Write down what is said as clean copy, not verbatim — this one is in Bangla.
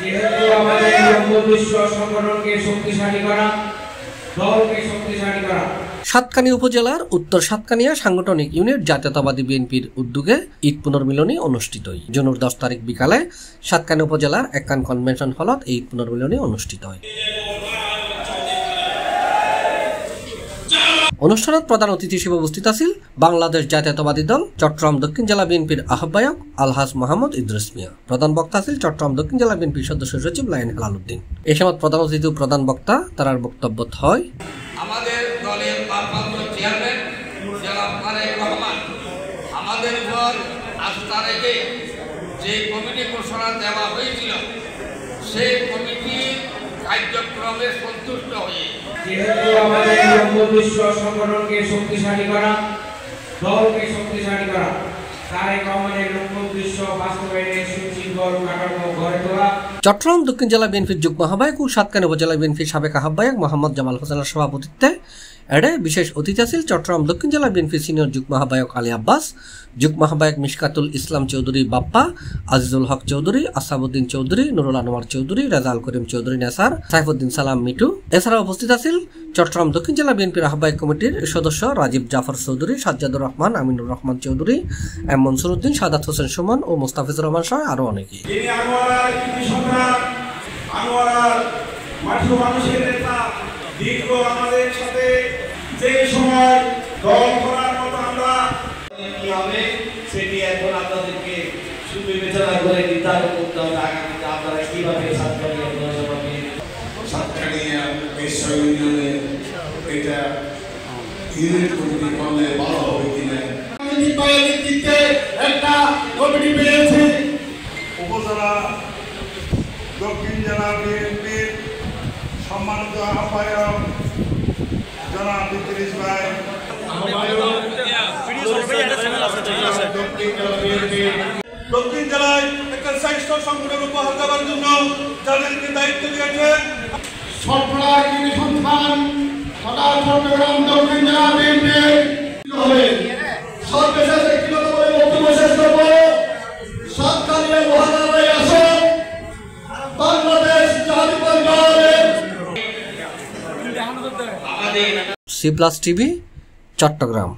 যেহেতু আমাদের লক্ষ্য বিশ্ব সংগঠনকে শক্তিশালী করা, দলকে শক্তিশালী করা। সাতকানিয়া উপজেলার উত্তর সাতকানিয়া সাংগঠনিক ইউনিট জাতীয়তাবাদী বিএনপির উদ্যোগে ঈদ পুনর্মিলনী অনুষ্ঠিত হয়। জুনের 10 তারিখ বিকালে সাতকানিয়া উপজেলার একান কনভেনশন হলত এই ঈদ পুনর্মিলনী অনুষ্ঠিত হয়। অনুষ্ঠানত প্রধান অতিথি হিসেবে উপস্থিত আছেন বাংলাদেশ জাতীয়তাবাদী দল চট্টগ্রাম দক্ষিণ জেলা বিএনপির আহ্বায়ক আলহাজ মোহাম্মদ ইদ্রিস মিয়া। প্রধান বক্তা ছিলেন চট্টগ্রাম দক্ষিণ জেলা বিএনপির সদস্য সচিব লায়ন হেলাল উদ্দিন। এই সময় প্রধান অতিথি প্রধান বক্তা তার বক্তব্য হয় আমাদের দলের ভারপ্রাপ্ত চেয়ারম্যান জনাব তারেক রহমান আমাদের উপর আস্থা রেখে যে কমিটি ঘোষণা দেওয়া হয়েছিল সেই কমিটির কার্যক্রমে সন্তুষ্ট হয়ে যেহেতু আমাদের লক্ষ্য বিশ্ব সংগঠনকে শক্তিশালী করা, দলকে শক্তিশালী করা, তারেক রহমানের লক্ষ্য বিশ্ব বাস্তবায়নের সুশৃঙ্খল কাঠামো গড়ে তোলা। চট্টগ্রাম দক্ষিণ জেলা বিএনপির যুগ্ম আহ্বায়ক ও সাতকানিয়া উপজেলা বিএনপির সাবেক আহ্বায়ক মোহাম্মদ জামাল হোসেনের সভাপতিত্বে এডে বিশেষ অতিথি ছিলেন চট্টগ্রাম দক্ষিণ জেলা বিএনপির সিনিয়র যুগ্ম আহ্বায়ক আলী আব্বাস, যুগ্ম আহ্বায়ক মিশকাতুল ইসলাম চৌধুরী বাপ্পা, আজিজুল হক চৌধুরী, আসাবউদ্দিন চৌধুরী, নুরুল আনোয়ার চৌধুরী, রেজাউল করিম চৌধুরী নেসার, সাইফুদ্দিন সালাম মিটু। এছাড়া উপস্থিত আছেন চট্টগ্রাম দক্ষিণ জেলা বিএনপির আহ্বায়ক কমিটির সদস্য রাজীব জাফর চৌধুরী, সাজ্জাদুর রহমান, আমিনুর রহমান চৌধুরী, এম মনসুর উদ্দিন, সাদাত হোসেন সুমন ও মোস্তাফিজুর রহমান সহ আরো অনেকে। আমাদের সাথে যে সময় দল করার মতো আমরা কি হবে সেটি এখন আপনাদেরকে সুবিবেচনা করে নির্ধারণ করতে হবে। আগামীতে আপনারা কিভাবে সাতকানিয়া বিশ্ব ইউনিয়নে এটা ইউনিট কমিটি করলে ভালো হবে কিনা নেতৃত্বে একটা কমিটি পেয়েছি। উপজেলা দক্ষিণ জেলা বিএনপির সম্মানিত আহ্বায়ক জনাব ইদ্রিস ভাই, দক্ষিণ জেলায় একটা শ্রেষ্ঠ সংগঠন উপহার দেওয়ার জন্য যাদেরকে দায়িত্ব দিয়েছেন সন্তান চট্টগ্রাম দক্ষিণ জেলা বিএনপি সর্বশেষ একটি কথা বলে বক্তব্য শেষ করব। সাতকানিয়া মহানগরে আসুন বাংলাদেশ জাতীয়তাবাদী দল। C plus TV Chittagong.